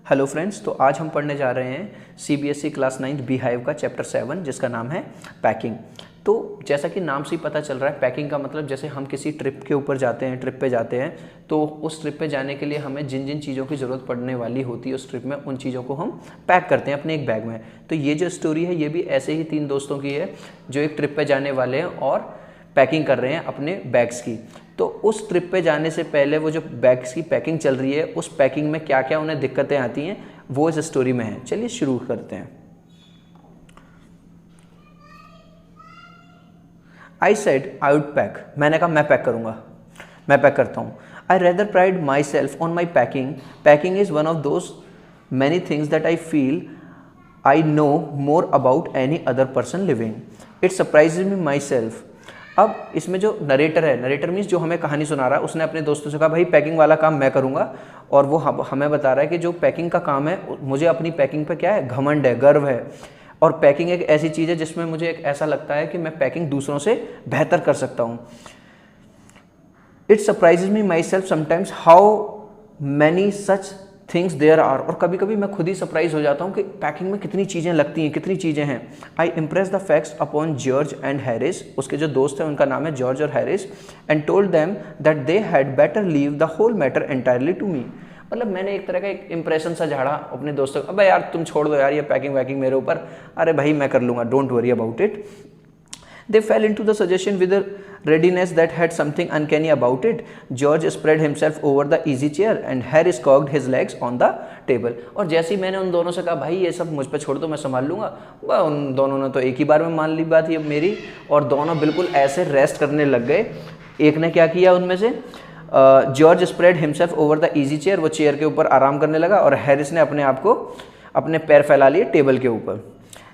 Hello friends, तो आज हम पढ़ने जा रहे हैं सीबीएसई क्लास 9 बीहाइव का चैप्टर 7 जिसका नाम है पैकिंग। तो जैसा कि नाम से ही पता चल रहा है, पैकिंग का मतलब जैसे हम किसी ट्रिप के ऊपर जाते हैं, ट्रिप पे जाते हैं, तो उस ट्रिप पे जाने के लिए हमें जिन जिन चीज़ों की ज़रूरत पड़ने वाली होती है उस ट्रिप में, उन चीज़ों को हम पैक करते हैं अपने एक बैग में। तो ये जो स्टोरी है ये भी ऐसे ही 3 दोस्तों की है जो एक ट्रिप पे जाने वाले हैं और पैकिंग कर रहे हैं अपने बैग्स की। तो उस ट्रिप पे जाने से पहले वो जो बैग्स की पैकिंग चल रही है, उस पैकिंग में क्या क्या उन्हें दिक्कतें आती हैं वो इस स्टोरी में है। चलिए शुरू करते हैं। आई सेड आई वुड पैक, मैंने कहा मैं पैक करूंगा, मैं पैक करता हूँ। आई rather pride my self on my packing, packing is one of those many things that I feel I know more about any other person living, it surprises me my self. अब इसमें जो narrator है, narrator means जो हमें कहानी सुना रहा है, उसने अपने दोस्तों से कहा भाई पैकिंग वाला काम मैं करूँगा, और वो हमें बता रहा है कि जो पैकिंग का काम है मुझे अपनी पैकिंग पे क्या है, घमंड है, गर्व है। और पैकिंग एक ऐसी चीज़ है जिसमें मुझे एक ऐसा लगता है कि मैं पैकिंग दूसरों से बेहतर कर सकता हूँ। It surprises me myself sometimes how many such things there are, और कभी कभी मैं खुद ही सरप्राइज हो जाता हूँ कि पैकिंग में कितनी चीज़ें लगती हैं, कितनी चीज़ें हैं। I impress the facts upon George and Harris, उसके जो दोस्त हैं उनका नाम है जॉर्ज और Harris, and told them that they had better leave the whole matter entirely to me. मतलब मैंने एक तरह का एक इंप्रेशन सा झाड़ा अपने दोस्तों को, अबे यार तुम छोड़ दो यार ये पैकिंग वैकिंग मेरे ऊपर, अरे भाई मैं कर लूँगा, don't worry about it. They fell into the suggestion with a readiness that had something uncanny about it. George spread himself over the easy chair and Harris cocked his legs on the table. और जैसे ही मैंने उन दोनों से कहा भाई ये सब मुझ पे छोड़ दो, मैं संभाल लूँगा, उन दोनों ने तो एक ही बार में मान ली बात ये मेरी, और दोनों बिल्कुल ऐसे रेस्ट करने लग गए। एक ने क्या किया उनमें से, George spread himself over the easy chair, वो चेयर के ऊपर आराम करने लगा, और हैरिस ने अपने आप को, अपने पैर फैला लिए टेबल के ऊपर।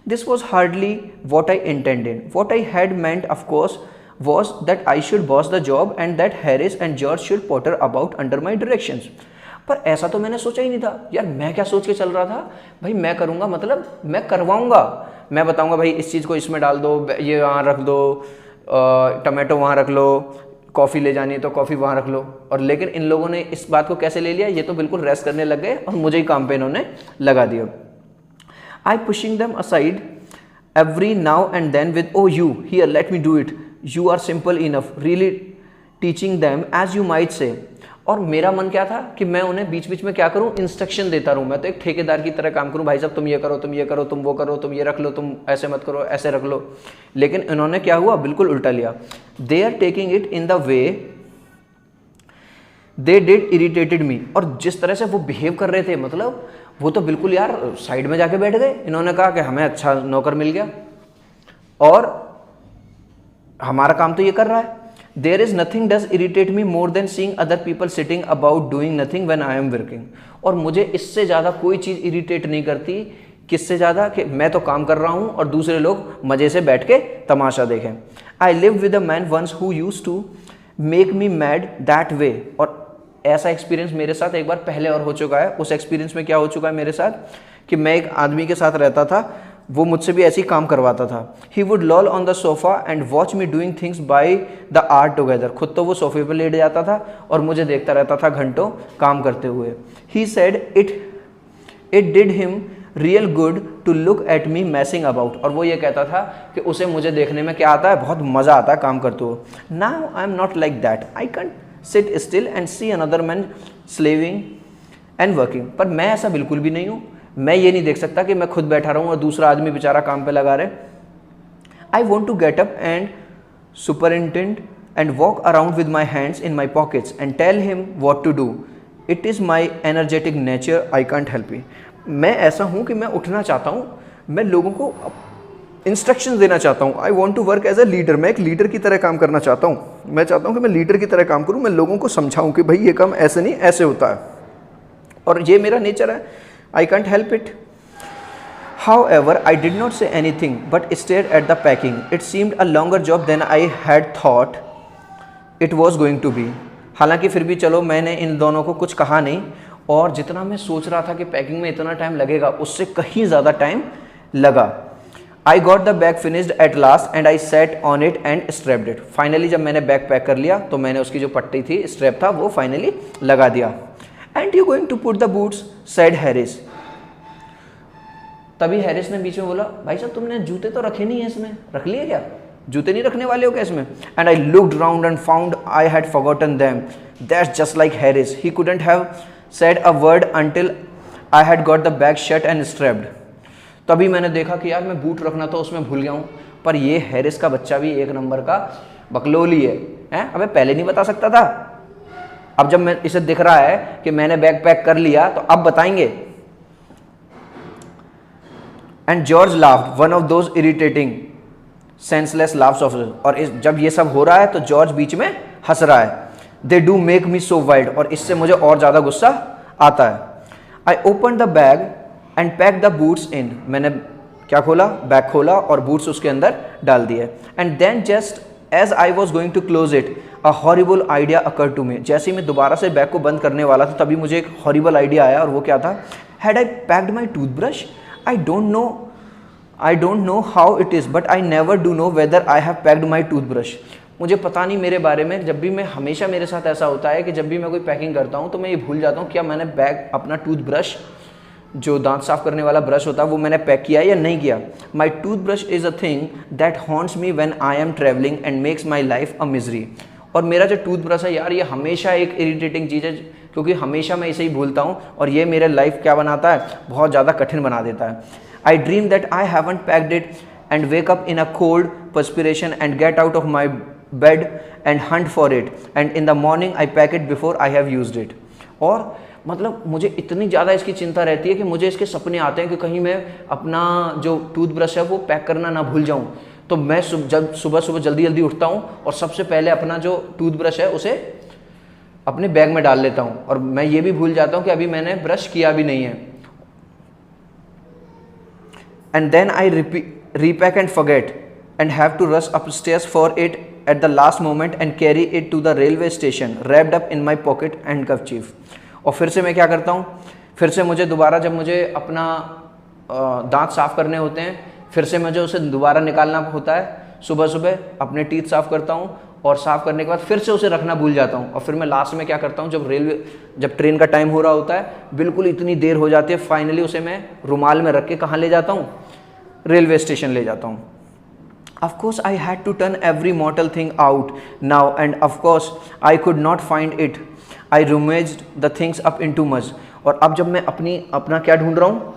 This was hardly what I intended. What I had meant, of course, was that I should boss the job and that Harris and George should potter about under my directions. पर ऐसा तो मैंने सोचा ही नहीं था यार। मैं क्या सोच के चल रहा था, भाई मैं करूँगा मतलब मैं करवाऊँगा, मैं बताऊँगा भाई इस चीज़ को इसमें डाल दो, ये वहाँ रख दो, टमाटो वहाँ रख लो, कॉफ़ी ले जानी है तो कॉफ़ी वहाँ रख लो। और लेकिन इन लोगों ने इस बात को कैसे ले लिया, ये तो बिल्कुल रेस्ट करने लग गए और मुझे ही काम पे इन्होंने लगा दिया। I pushing them aside every now and then with, oh you, here let me do it, you are simple enough, really teaching them as you might say। और मेरा मन क्या था कि मैं उन्हें बीच बीच में क्या करूं, इंस्ट्रक्शन देता रहूं। मैं तो एक ठेकेदार की तरह काम करूं, भाई साहब तुम ये करो, तुम ये करो, तुम वो करो, तुम ये रख लो, तुम ऐसे मत करो, ऐसे रख लो। लेकिन इन्होंने क्या हुआ, बिल्कुल उल्टा लिया। They are taking it in the way they did irritated me। और जिस तरह से वो बिहेव कर रहे थे, मतलब वो तो बिल्कुल यार साइड में जाके बैठ गए। इन्होंने कहा कि हमें अच्छा नौकर मिल गया और हमारा काम तो ये कर रहा है। There is nothing does irritate me more than seeing other people sitting about doing nothing when I am working. और मुझे इससे ज़्यादा कोई चीज़ इरिटेट नहीं करती, किससे ज़्यादा, कि मैं तो काम कर रहा हूँ और दूसरे लोग मज़े से बैठ के तमाशा देखें। I live with a man once who used to make me mad that way. और ऐसा एक्सपीरियंस मेरे साथ एक बार पहले और हो चुका है। उस एक्सपीरियंस में क्या हो चुका है मेरे साथ कि मैं एक आदमी के साथ रहता था, वो मुझसे भी ऐसे ही काम करवाता था। He would loll on the sofa and watch me doing things by the hour together. खुद तो वो सोफे पर लेट जाता था और मुझे देखता रहता था घंटों काम करते हुए। He said it did him real good to look at me messing about. और वो ये कहता था कि उसे मुझे देखने में क्या आता है, बहुत मज़ा आता है काम करते हुए। Now I am not like that, I can't seat still and see another man slaving and working. पर मैं ऐसा बिल्कुल भी नहीं हूँ। मैं ये नहीं देख सकता कि मैं खुद बैठा रहूँ और दूसरा आदमी बेचारा काम पे लगा रहे। आई want to get up and सुपरिंटेंड and walk around with my hands in my pockets and tell him what to do. It is my energetic nature, I can't help it. मैं ऐसा हूँ कि मैं उठना चाहता हूँ, मैं लोगों को इंस्ट्रक्शन देना चाहता हूँ। I want to work as a leader, मैं एक लीडर की तरह काम करना चाहता हूँ। मैं चाहता हूँ कि मैं लीडर की तरह काम करूँ, मैं लोगों को समझाऊँ कि भाई ये काम ऐसे नहीं ऐसे होता है, और ये मेरा नेचर है। I can't help it. However, I did not say anything but stared at the packing. It seemed a longer job than I had thought it was going to be. हालांकि फिर भी चलो मैंने इन दोनों को कुछ कहा नहीं, और जितना मैं सोच रहा था कि पैकिंग में इतना टाइम लगेगा उससे कहीं ज़्यादा टाइम लगा। I got the bag finished at last and I sat on it and strapped it. Finally जब मैंने बैग पैक कर लिया तो मैंने उसकी जो पट्टी थी, स्ट्रैप था, वो फाइनली लगा दिया। And you going to put the boots, said Harris. तभी हैरिस ने बीच में बोला, भाई साहब तुमने जूते तो रखे नहीं है इसमें, रख लिए क्या, जूते नहीं रखने वाले हो क्या इसमें? And I looked round and found I had forgotten them. That's just like Harris, he couldn't have said a word until I had got the bag shut and strapped. तभी मैंने देखा कि यार मैं बूट रखना तो उसमें भूल गया हूँ, पर ये हैरिस का बच्चा भी एक नंबर का बकलोली है, हैं? अबे पहले नहीं बता सकता था, अब जब मैं इसे दिख रहा है कि मैंने बैग पैक कर लिया तो अब बताएंगे। And George laughed, one of those irritating senseless laughs of, और जब ये सब हो रहा है तो जॉर्ज बीच में हंस रहा है। They do make me so wild, और इससे मुझे और ज़्यादा गुस्सा आता है। I open the bag and pack the boots in, मैंने क्या खोला, बैग खोला और बूट्स उसके अंदर डाल दिए। And then just as I was going to close it a horrible idea occur to me, जैसे ही मैं दोबारा से बैग को बंद करने वाला था तभी मुझे एक हॉरिबल आइडिया आया, और वो क्या था, had I packed my toothbrush, I don't know how it is but I never do know whether I have packed my toothbrush. मुझे पता नहीं मेरे बारे में, जब भी मैं, हमेशा मेरे साथ ऐसा होता है कि जब भी मैं कोई पैकिंग करता हूँ तो मैं ये भूल जाता हूँ क्या मैंने बैग, अपना टूथब्रश, जो दांत साफ करने वाला ब्रश होता है, वो मैंने पैक किया या नहीं किया। My toothbrush is a thing that haunts me when I am travelling and makes my life a misery. और मेरा जो टूथब्रश है यार, ये हमेशा एक इरिटेटिंग चीज़ है, क्योंकि हमेशा मैं इसे ही भूलता हूँ, और ये मेरे लाइफ क्या बनाता है, बहुत ज़्यादा कठिन बना देता है। आई dream that I haven't packed it and wake up in a cold perspiration and get out of my bed and Hunt for it and in the morning I pack it before I have used it. और मतलब मुझे इतनी ज़्यादा इसकी चिंता रहती है कि मुझे इसके सपने आते हैं कि कहीं मैं अपना जो टूथब्रश है वो पैक करना ना भूल जाऊं। तो मैं जब सुबह जल्दी जल्दी उठता हूं और सबसे पहले अपना जो टूथब्रश है उसे अपने बैग में डाल लेता हूं, और मैं ये भी भूल जाता हूं कि अभी मैंने ब्रश किया भी नहीं है। And then I repack and forget and have to rush upstairs for it at the last moment and carry it to the railway station wrapped up in my pocket and kerchief. और फिर से मैं क्या करता हूँ, फिर से मुझे दोबारा, जब मुझे अपना दांत साफ़ करने होते हैं, फिर से मुझे उसे दोबारा निकालना होता है। सुबह अपने टीथ साफ़ करता हूँ, और साफ़ करने के बाद फिर से उसे रखना भूल जाता हूँ। और फिर मैं लास्ट में क्या करता हूँ, जब ट्रेन का टाइम हो रहा होता है, बिल्कुल इतनी देर हो जाती है, फाइनली उसे मैं रुमाल में रख के कहाँ ले जाता हूँ, रेलवे स्टेशन ले जाता हूँ। Of course I had to turn every mortal thing out now, and of course I could not find it. I rummaged the things up into much. और अब जब मैं अपना क्या ढूंढ रहा हूँ,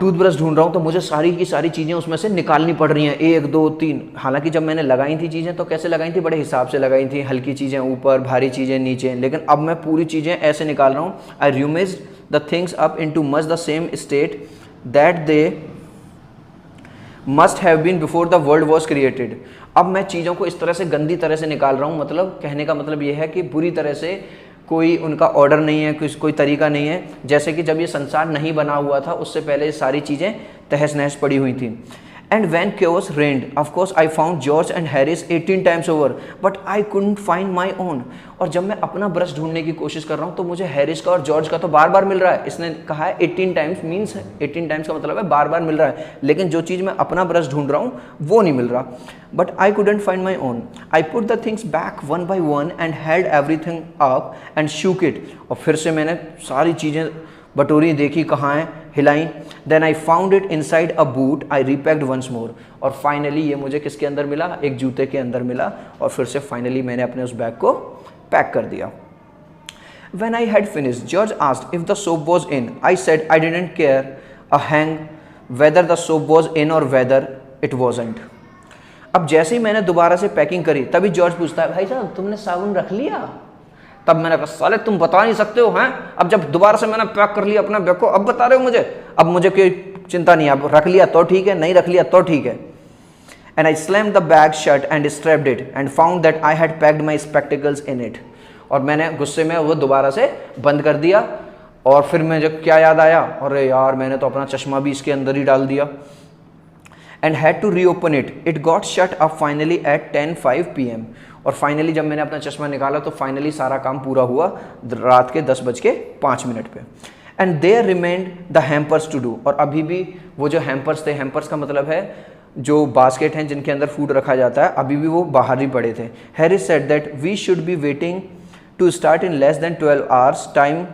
टूथब्रश ढूंढ रहा हूँ, तो मुझे सारी की सारी चीज़ें उसमें से निकालनी पड़ रही हैं, 1 2 3। हालांकि जब मैंने लगाई थी चीज़ें तो कैसे लगाई थी, बड़े हिसाब से लगाई थी, हल्की चीज़ें ऊपर, भारी चीज़ें नीचे, लेकिन अब मैं पूरी चीज़ें ऐसे निकाल रहा हूँ। आई rummaged the things up into much the same state that they must have been before the world was created. अब मैं चीज़ों को इस तरह से गंदी तरह से निकाल रहा हूँ, मतलब कहने का मतलब ये है कि बुरी तरह से, कोई उनका ऑर्डर नहीं है, कोई तरीका नहीं है, जैसे कि जब ये संसार नहीं बना हुआ था उससे पहले ये सारी चीज़ें तहस नहस पड़ी हुई थी। And when chaos reigned, of course I found George and Harris 18 times over, but I couldn't find my own। और जब मैं अपना ब्रश ढूंढने की कोशिश कर रहा हूँ तो मुझे हैरिस का और जॉर्ज का तो बार बार मिल रहा है। इसने कहा है 18 टाइम्स, मीन्स 18 टाइम्स का मतलब है बार बार मिल रहा है, लेकिन जो चीज़ मैं अपना ब्रश ढूंढ रहा हूँ वो नहीं मिल रहा। But I couldn't find my own। I put the things back one by one and held everything up and shook it। और फिर से मैंने सारी चीज़ें बटोरी, देखी कहाँ है, हिलाई। Then I found it inside a boot, I repacked once more. और फाइनली ये मुझे किसके अंदर मिला, एक जूते के अंदर मिला, और फिर से फाइनली मैंने अपने उस बैग को पैक कर दिया। When I had finished, George asked if the soap was in. I said I didn't care a hang whether the soap was in or whether it wasn't। अब जैसे ही मैंने दोबारा से पैकिंग करी तभी जॉर्ज पूछता है, भाई साहब तुमने साबुन रख लिया? तब मैंने कहा, साले तुम बता नहीं सकते हो हैं, अब जब दोबारा से मैंने पैक कर लिया अपना बैग को, अब बता रहे हो मुझे? अब मुझे कोई चिंता नहीं है, अब रख लिया तो ठीक है, नहीं रख लिया तो ठीक है। And I slammed the bag shut and strapped it and found that I had packed my spectacles in it. और मैंने गुस्से में वो दोबारा से बंद कर दिया, और फिर मुझे क्या याद आया, अरे यार मैंने तो अपना चश्मा भी इसके अंदर ही डाल दिया। And had to reopen it, it got shut up finally at 10:05 PM। और फाइनली जब मैंने अपना चश्मा निकाला तो फाइनली सारा काम पूरा हुआ रात के 10:05 पे। And there remained the hampers to do. और अभी भी वो जो हैम्पर्स थे, हैम्पर्स का मतलब है जो बास्केट हैं जिनके अंदर फूड रखा जाता है, अभी भी वो बाहर ही पड़े थे। Harris said that we should be waiting to start in less than 12 hours time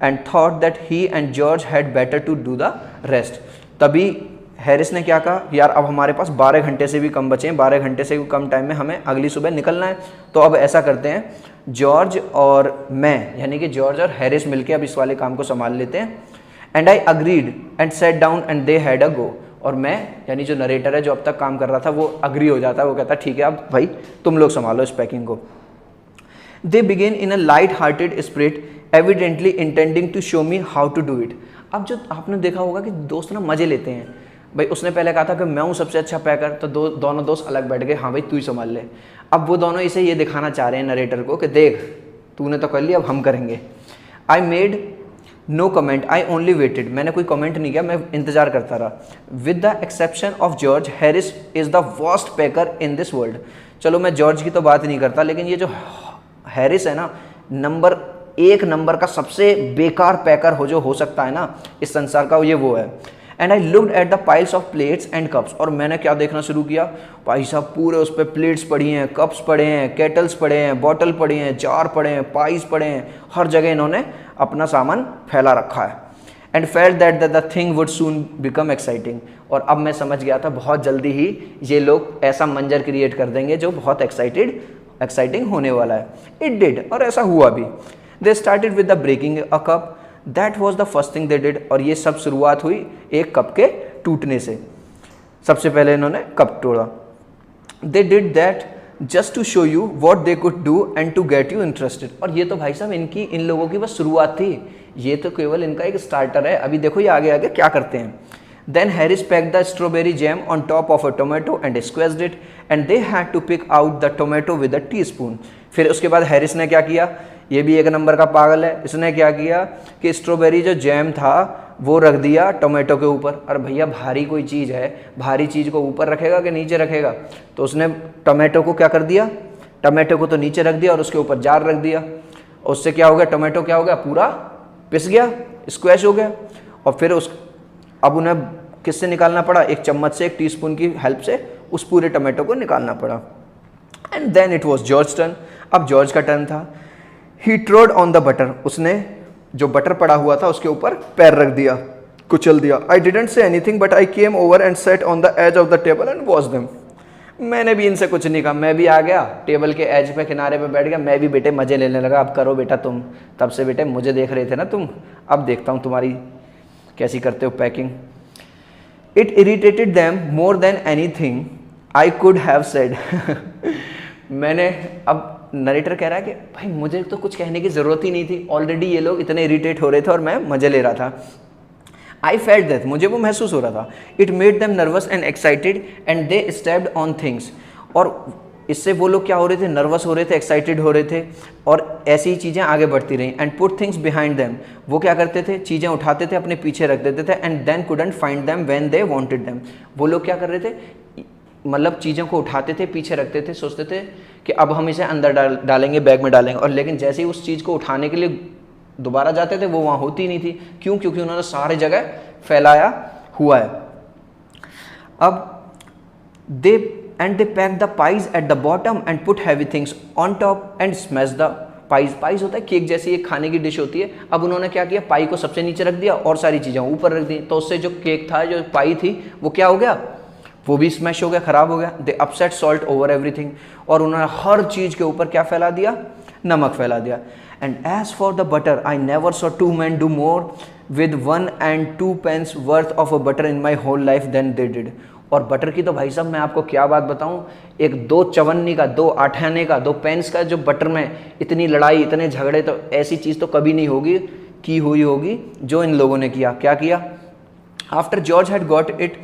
and thought that he and George had better to do the rest. तभी हैरिस ने क्या कहा, यार अब हमारे पास 12 घंटे से भी कम बचे हैं, 12 घंटे से भी कम टाइम में हमें अगली सुबह निकलना है, तो अब ऐसा करते हैं, जॉर्ज और मैं, यानी कि जॉर्ज और हैरिस मिलके अब इस वाले काम को संभाल लेते हैं. And I agreed and sat down and they had a go. और मैं, यानी जो नरेटर है जो अब तक काम कर रहा था, वो अग्री हो जाता है, वो कहता है ठीक है अब भाई तुम लोग संभालो इस पैकिंग को. They begin in a light hearted spirit evidently intending to show me how to do it. अब जो आपने देखा होगा कि दोस्त ना मजे लेते हैं, भाई उसने पहले कहा था कि मैं हूँ सबसे अच्छा पैकर, तो दोनों दोस्त अलग बैठ गए, हाँ भाई तू ही संभाल ले. अब वो दोनों इसे ये दिखाना चाह रहे हैं नरेटर को कि देख तूने तो कर लिया अब हम करेंगे. I made no comment, I only waited. मैंने कोई कमेंट नहीं किया, मैं इंतजार करता रहा. With the exception of George, Harris is the worst packer in this world. चलो मैं जॉर्ज की तो बात नहीं करता, लेकिन ये जो हैरिस है ना, एक नंबर का सबसे बेकार पैकर हो सकता है ना इस संसार का, ये वो है. And I looked at the piles of plates and cups. और मैंने क्या देखना शुरू किया, भाई साहब पूरे उस पर प्लेट्स पड़ी हैं, कप्स पड़े हैं, केटल्स पड़े हैं, बॉटल पड़ी हैं, जार पड़े हैं, पाइस पड़े हैं, हर जगह इन्होंने अपना सामान फैला रखा है. And felt that the thing would soon become exciting. और अब मैं समझ गया था बहुत जल्दी ही ये लोग ऐसा मंजर क्रिएट कर देंगे जो बहुत एक्साइटिंग होने वाला है. इट डिड, और ऐसा हुआ भी. They started with the breaking a cup. That was the first thing they did. और ये सब शुरुआत हुई एक कप के टूटने से. सबसे पहले इन्होंने कप तोड़ा. They did that just to show you what they could do and to get you interested. और ये तो भाई साहब इन लोगों की बस शुरुआत थी, ये तो केवल इनका एक स्टार्टर है. अभी देखो ये आगे आगे क्या करते हैं. Then Harris packed the strawberry jam on top of a tomato and squeezed it, and they had to pick out the tomato with a teaspoon. फिर उसके बाद हैरिस ने क्या किया, ये भी एक नंबर का पागल है. इसने क्या किया कि स्ट्रॉबेरी जो जैम था वो रख दिया टोमेटो के ऊपर. और भैया भारी कोई चीज़ है, भारी चीज़ को ऊपर रखेगा कि नीचे रखेगा, तो उसने टोमेटो को क्या कर दिया, टोमेटो को तो नीचे रख दिया और उसके ऊपर जार रख दिया. उससे क्या हो गया, टोमेटो क्या हो गया, पूरा पिस गया, स्क्वैश हो गया. और फिर अब उन्हें किससे निकालना पड़ा, एक चम्मच से, एक टीस्पून की हेल्प से उस पूरे टमाटो को निकालना पड़ा. And then it was George turn. अब जॉर्ज का टर्न था. He trod on the butter. उसने जो बटर पड़ा हुआ था उसके ऊपर पैर रख दिया, कुचल दिया. I didn't say anything but I came over and sat on the edge of the table and watch them. मैंने भी इनसे कुछ नहीं कहा, मैं भी आ गया टेबल के एज पे, किनारे पे बैठ गया. मैं भी बेटे मजे लेने लगा. अब करो बेटा तुम, तब से बेटे मुझे देख रहे थे ना तुम, अब देखता हूँ तुम्हारी कैसी करते हो packing. It irritated them more than anything I could have said. मैंने, अब नरेटर कह रहा है कि भाई मुझे तो कुछ कहने की ज़रूरत ही नहीं थी, ऑलरेडी ये लोग इतने इरिटेट हो रहे थे और मैं मज़े ले रहा था. I felt that, मुझे वो महसूस हो रहा था. It made them nervous and excited and they stepped on things. और इससे वो लोग क्या हो रहे थे, नर्वस हो रहे थे, एक्साइटेड हो रहे थे, और ऐसी ही चीज़ें आगे बढ़ती रहीं. And put things behind them. वो क्या करते थे, चीज़ें उठाते थे अपने पीछे रख देते थे. And then couldn't find them when they wanted them. वो लोग क्या कर रहे थे, मतलब चीज़ों को उठाते थे, पीछे रखते थे, सोचते थे कि अब हम इसे अंदर डालेंगे, बैग में डालेंगे. और लेकिन जैसे ही उस चीज़ को उठाने के लिए दोबारा जाते थे वो वहाँ होती नहीं थी. क्यों? क्योंकि उन्होंने सारे जगह फैलाया हुआ है. अब they packed the pies at the bottom and put heavy things on top and smashed the pies. Price होता है केक जैसी एक खाने की डिश होती है. अब उन्होंने क्या किया, पाई को सबसे नीचे रख दिया और सारी चीज़ें ऊपर रख दी. तो उससे जो केक था, जो पाई थी, वो क्या हो गया, वो भी स्मैश हो गया, ख़राब हो गया. दे अपसेट सॉल्ट ओवर एवरीथिंग. और उन्होंने हर चीज़ के ऊपर क्या फैला दिया, नमक फैला दिया. And as for the butter I never saw two man do more with 1 and 2 pence worth of a butter in my whole life than they did. और बटर की तो भाई साहब मैं आपको क्या बात बताऊं, एक 2 चवन्नी का, 2 आठाने का, 2 पेंस का जो बटर में इतनी लड़ाई, इतने झगड़े, तो ऐसी चीज़ तो कभी नहीं होगी की हुई होगी जो इन लोगों ने किया. क्या किया, after George had got it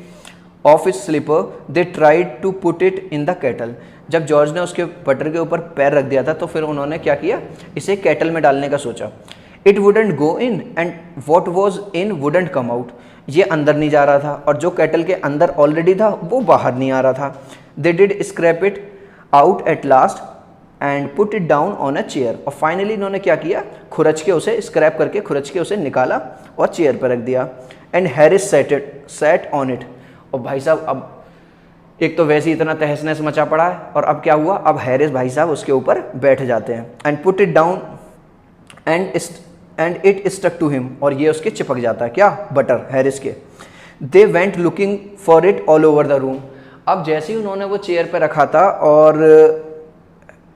off his slipper they tried to put it in the kettle. जब जॉर्ज ने उसके बटर के ऊपर पैर रख दिया था तो फिर उन्होंने क्या किया, इसे केटल में डालने का सोचा. It wouldn't go in and what was in wouldn't come out. ये अंदर नहीं जा रहा था और जो केटल के अंदर ऑलरेडी था वो बाहर नहीं आ रहा था. They did scrap it out at last and put it down on a chair. और फाइनली इन्होंने क्या किया, खुरच के उसे, स्क्रैप करके खुरच के उसे निकाला और चेयर पर रख दिया. And Harris set on it. और भाई साहब अब एक तो वैसे ही इतना तहस नहस मचा पड़ा है, और अब क्या हुआ, अब हैरिस भाई साहब उसके ऊपर बैठ जाते हैं. And put it down and it stuck to him, और ये उसके चिपक जाता है क्या, बटर, हैरिस के। They went looking for it all over the room. अब जैसे ही उन्होंने वो चेयर पे रखा था और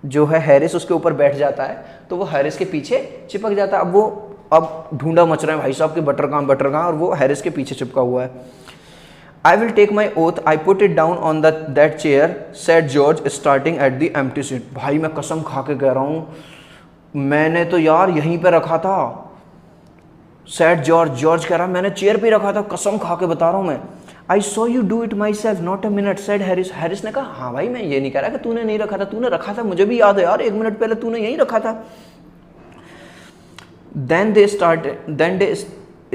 जो है हैरिस उसके ऊपर बैठ जाता है, तो वो हैरिस के पीछे चिपक जाता है। अब ढूंढा मच रहा है भाई साहब के बटर कहाँ, और वो हैरिस के पीछे चिपका हुआ है। I will take my oath, I put it down on that chair, said George starting at the empty seat. भाई मैं कसम खा के कह रहा हूँ, मैंने तो यार यहीं पे रखा था, सेड जॉर्ज कह रहा मैंने चेयर पे रखा था, कसम खा के बता रहा हूँ मैं। I saw you do it my self not a minute, said Harris ने कहा हाँ भाई मैं ये नहीं कह रहा कि तूने नहीं रखा था, तूने रखा था, मुझे भी याद है यार, 1 मिनट पहले तूने यहीं रखा था। Then they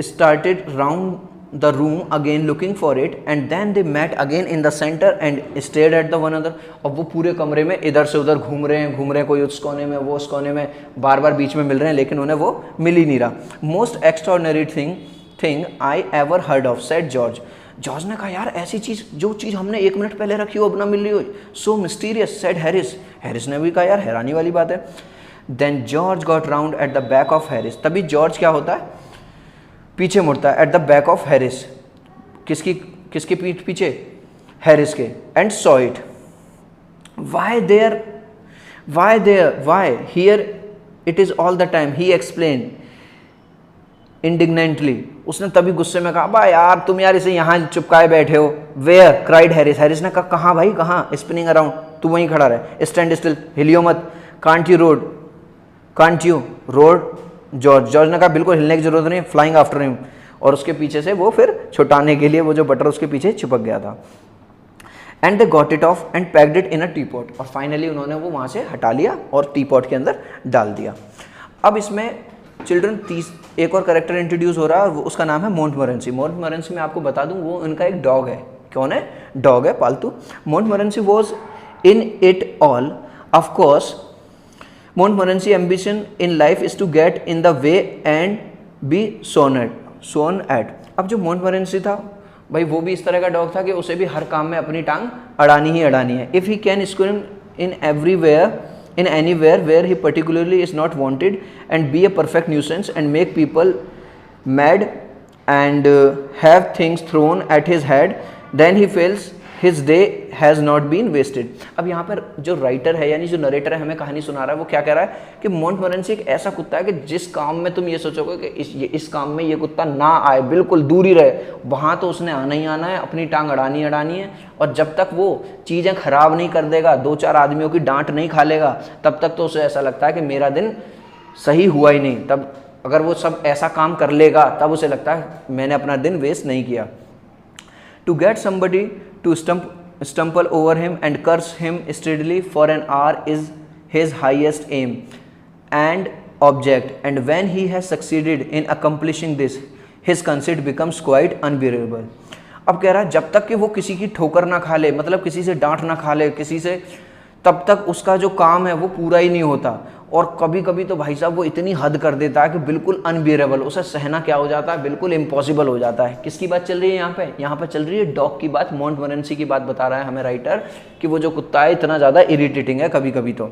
started round the room again looking for it, and then they met again in the center and stared at the one another। अब वो पूरे कमरे में इधर से उधर घूम रहे हैं, कोई उस कोने में, वो उस कोने में, बार बार बीच में मिल रहे हैं, लेकिन उन्हें वो मिल ही नहीं रहा। Most extraordinary thing I ever heard of, said George ने कहा यार ऐसी चीज़, जो चीज़ हमने 1 मिनट पहले रखी हो अब ना मिल रही हो, सो मिस्टीरियस, सेड हैरिस ने भी कहा यार हैरानी वाली बात है। Then George got round at the back of Harris, तभी जॉर्ज क्या होता है, पीछे मुड़ता है, at the back of Harris, किसकी पीठ पीछे, हैरिस के, and saw it, why here it is all the time, he explain indignantly. उसने तभी गुस्से में कहा भाई यार तुम यार इसे यहाँ चिपकाए बैठे हो। वेयर, क्राइड हैरिस ने कहा कहाँ भाई कहाँ, स्पिनिंग अराउंड, तू वहीं खड़ा रहे, स्टैंड स्टिल, हिलियो मत, कांट यू रोड, जॉर्ज ने कहा बिल्कुल हिलने की जरूरत नहीं, फ्लाइंग आफ्टर हिम, और उसके पीछे से वो फिर छुटाने के लिए वो जो बटर उसके पीछे चिपक गया था। And they got it of and packed it in a T pot, और फाइनली उन्होंने वो वहाँ से हटा लिया और टी पॉट के अंदर डाल दिया। अब इसमें चिल्ड्रन एक और करेक्टर इंट्रोड्यूस हो रहा है, और वो उसका नाम है मोंटमोरेंसी। मोंटमोरेंसी में आपको बता दूं वो उनका एक डॉग है। कौन है? डॉग है, पालतू। Montmorency was in it all, of course Montmorency ambition in life is to get in the way and be shown at। अब जो Montmorency था भाई वो भी इस तरह का डॉग था कि उसे भी हर काम में अपनी टांग अड़ानी ही अड़ानी है। If he can scream in anywhere where he particularly is not wanted and be a perfect nuisance and make people mad and have things thrown at his head, then he feels his day has not been wasted। अब यहाँ पर जो writer है यानी जो narrator है हमें कहानी सुना रहा है वो क्या कह रहा है कि मोंटमोरेंसी एक ऐसा कुत्ता है कि जिस काम में तुम ये सोचोगे कि इस काम में ये कुत्ता ना आए, बिल्कुल दूर ही रहे, वहाँ तो उसने आना ही आना है, अपनी टांग अड़ानी है, और जब तक वो चीज़ें खराब नहीं कर देगा, 2-4 आदमियों की डांट नहीं खा लेगा, तब तक तो उसे ऐसा लगता है कि मेरा दिन सही हुआ ही नहीं। तब अगर वो सब ऐसा काम कर लेगा तब उसे लगता है मैंने अपना दिन वेस्ट नहीं किया। To get somebody to stumble over him and curse him steadily for an hour is his highest aim and object, and when he has succeeded in accomplishing this, his conceit becomes quite unbearable। अब कह रहा है जब तक कि वो किसी की ठोकर ना खा ले, मतलब किसी से डांट ना खा ले किसी से, तब तक उसका जो काम है वो पूरा ही नहीं होता। और कभी कभी तो भाई साहब वो इतनी हद कर देता है कि बिल्कुल अनबियरेबल, उसे सहना क्या हो जाता है, बिल्कुल इम्पॉसिबल हो जाता है। किसकी बात चल रही है यहाँ पे? यहाँ पे चल रही है डॉग की बात। मोंटमोरेंसी की बात बता रहा है हमें राइटर कि वो जो कुत्ता है इतना ज़्यादा इरिटेटिंग है कभी कभी तो।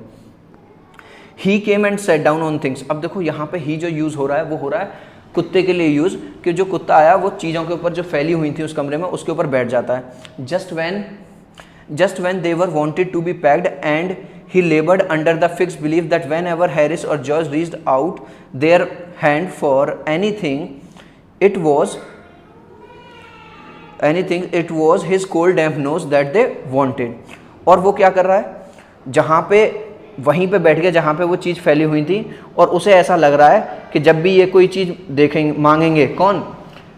He came and sat down on things. अब देखो यहाँ पे ही जो यूज़ हो रहा है वो हो रहा है कुत्ते के लिए यूज़, कि जो कुत्ता आया वो चीज़ों के ऊपर जो फैली हुई थी उस कमरे में उसके ऊपर बैठ जाता है। Just when they were wanted to be packed, and he labored under the fixed belief that whenever Harris or George reached out their hand for anything, it was his cold damp nose that they wanted। और वो क्या कर रहा है, जहाँ पे वहीं पे बैठ गया जहाँ पे वो चीज़ फैली हुई थी, और उसे ऐसा लग रहा है कि जब भी ये कोई चीज़ देखेंगे मांगेंगे, कौन?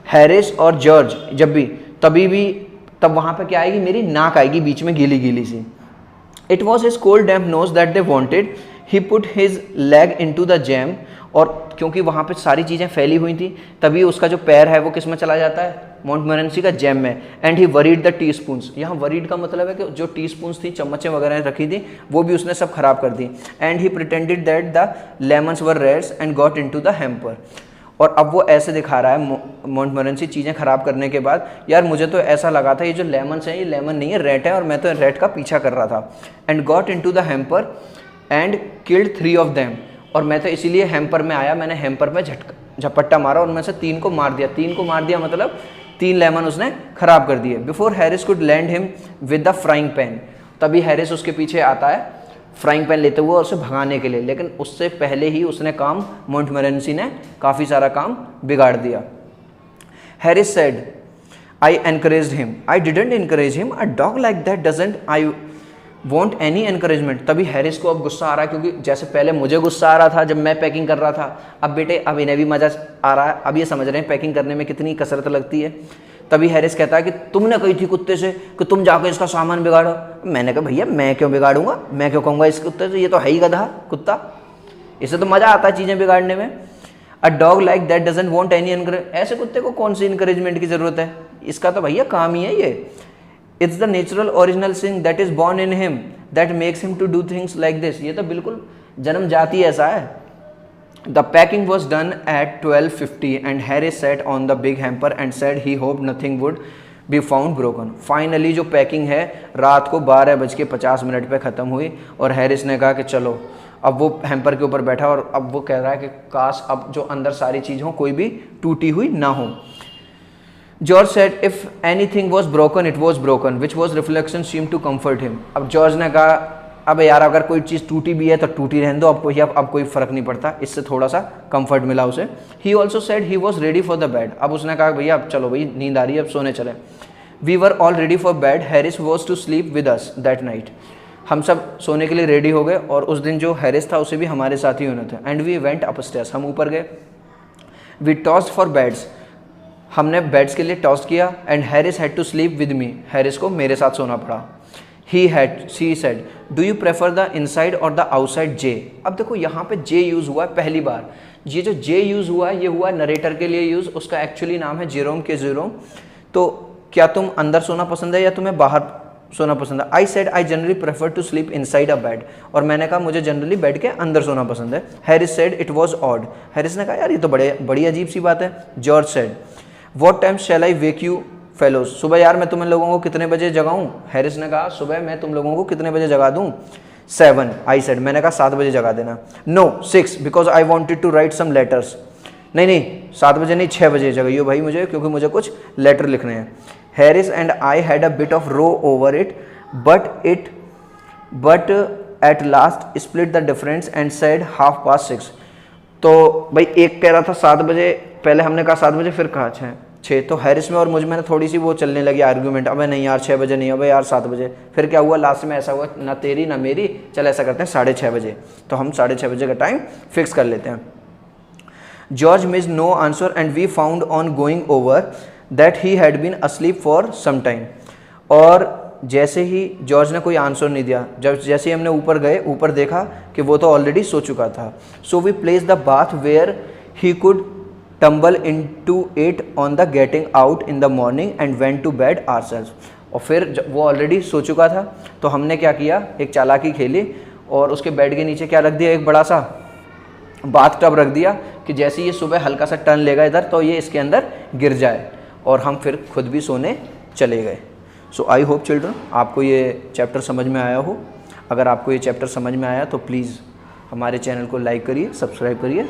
हैरिस और जॉर्ज, तब वहाँ पे क्या आएगी, मेरी नाक आएगी बीच में गीली गीली सी। It was his cold damp nose that they wanted, he put his leg in to the jam. और क्योंकि वहाँ पे सारी चीज़ें फैली हुई थी तभी उसका जो पैर है वो किस में चला जाता है, मोंटमोरेंसी का जैम में। And he worried the T spoons. यहाँ वरीड का मतलब है कि जो टी स्पून्स थी, चम्मचें वगैरह रखी थी, वो भी उसने सब खराब कर दी। And he pretended that the lemons were rats and got in to the hamper. और अब वो ऐसे दिखा रहा है मोंटमोरेंसी चीज़ें ख़राब करने के बाद, यार मुझे तो ऐसा लगा था ये जो लेमन्स हैं ये लेमन नहीं है, रेट है, और मैं तो रेट का पीछा कर रहा था। And got into the hamper and killed 3 of them। और मैं तो इसीलिए हैम्पर में आया, मैंने हैम्पर में झपट्टा मारा और मैं से 3 को मार दिया। 3 को मार दिया मतलब 3 लेमन उसने खराब कर दिए। Before Harris could land him with the frying pan, तभी हैरिस उसके पीछे आता है फ्राइंग पैन लेते हुए उसे भगाने के लिए, लेकिन उससे पहले ही उसने काम, मोंटमोरेंसी ने काफ़ी सारा काम बिगाड़ दिया। Harris said, I encouraged him. I didn't encourage him. A dog like that doesn't I want any encouragement. तभी हैरिस को अब गुस्सा आ रहा है, क्योंकि जैसे पहले मुझे गुस्सा आ रहा था जब मैं पैकिंग कर रहा था, अब बेटे अब इन्हें भी मज़ा आ रहा है। अब ये समझ रहे हैं पैकिंग करने में कितनी कसरत लगती है। तभी हैरिस कहता है कि तुमने कही थी कुत्ते से कि तुम जाकर इसका सामान बिगाड़ो। मैंने कहा भैया मैं क्यों बिगाड़ूंगा, मैं क्यों कहूँगा इस कुत्ते से, ये तो है ही गधा कुत्ता, इससे तो मज़ा आता है चीज़ें बिगाड़ने में। A dog like that doesn't want any encourage, ऐसे कुत्ते को कौन सी इंकरेजमेंट की ज़रूरत है, इसका तो भैया काम ही है ये। It's the natural original thing that is born in him that makes him to do things like this, ये तो बिल्कुल जन्म जाति ऐसा है। The packing was done at 12:50 and Harris sat on the big hamper and said he hope nothing would be found broken. Finally जो packing है रात को 12:50 पे ख़त्म हुई और हैरिस ने कहा कि चलो, अब वो हैम्पर के ऊपर बैठा और अब वो कह रहा है कि काश अब जो अंदर सारी चीज़ हो कोई भी टूटी हुई ना हो। George said if anything was broken it was broken which was reflection seem to comfort him. अब जॉर्ज ने कहा अब यार अगर कोई चीज़ टूटी भी है तो टूटी रहने दो, अब कोई फ़र्क नहीं पड़ता, इससे थोड़ा सा कंफर्ट मिला उसे। He also said he was ready for the bed, अब उसने कहा भैया अब चलो भाई नींद आ रही है अब सोने चले। We were all ready for bed, Harris was to sleep with us that night, हम सब सोने के लिए रेडी हो गए और उस दिन जो हैरिस था उसे भी हमारे साथ ही होना था। एंड वी वेंट अपस्टेयर्स, हम ऊपर गए। वी टॉस्ड फॉर बेड्स, हमने बेड्स के लिए टॉस किया। And Harris had to sleep with me, हैरिस को मेरे साथ सोना पड़ा। She said do you prefer the inside or the outside J. अब देखो यहाँ पे जे यूज़ हुआ है पहली बार, ये जो जे यूज़ हुआ है ये हुआ नरेटर के लिए यूज़, उसका एक्चुअली नाम है जेरोम के जेरोम। तो क्या तुम अंदर सोना पसंद है या तुम्हें बाहर सोना पसंद है। I said I generally prefer to sleep inside a bed, और मैंने कहा मुझे जनरली बेड के अंदर सोना पसंद है। Harris said it was odd, Harris ने कहा यार ये तो बड़ी अजीब सी बात है। George said what time shall I wake you fellows, सुबह यार मैं तुम लोगों को कितने बजे जगाऊं। हैरिस ने कहा सुबह मैं तुम लोगों को कितने बजे जगा दूं। 7 आई सेड, मैंने कहा 7 बजे जगा देना। No 6 because I wanted to write some letters, नहीं 7 बजे नहीं 6 बजे जगाइयो भाई मुझे, क्योंकि मुझे कुछ लेटर लिखने हैं। Harris and I had a bit of row over it, but at last split the difference and said 6:30. तो भाई एक कह रहा था 7 बजे, पहले हमने कहा 7 बजे फिर कहा 6, तो हैरिस में और मुझ में थोड़ी सी वो चलने लगी आर्ग्यूमेंट, अबे नहीं यार 6 बजे नहीं, अबे यार 7 बजे। फिर क्या हुआ लास्ट में ऐसा हुआ ना तेरी ना मेरी, चल ऐसा करते हैं 6:30 बजे, तो हम 6:30 बजे का टाइम फिक्स कर लेते हैं। George miss no answer and we found on going over that he had been asleep for some time, और जैसे ही जॉर्ज ने कोई आंसर नहीं दिया, जैसे ही हमने ऊपर गए ऊपर देखा कि वो तो ऑलरेडी सो चुका था। So we place the bath where he could tumble into it on the getting out in the morning and went to bed ourselves. और फिर वो ऑलरेडी सो चुका था तो हमने क्या किया, एक चालाकी खेली और उसके बेड के नीचे क्या रख दिया, एक बड़ा सा बाथ टब रख दिया कि जैसे ये सुबह हल्का सा टर्न लेगा इधर तो ये इसके अंदर गिर जाए, और हम फिर खुद भी सोने चले गए। सो आई होप चिल्ड्रन आपको ये चैप्टर समझ में आया हो। अगर आपको ये चैप्टर समझ में आया तो प्लीज़ हमारे चैनल को लाइक करिए, सब्सक्राइब करिए।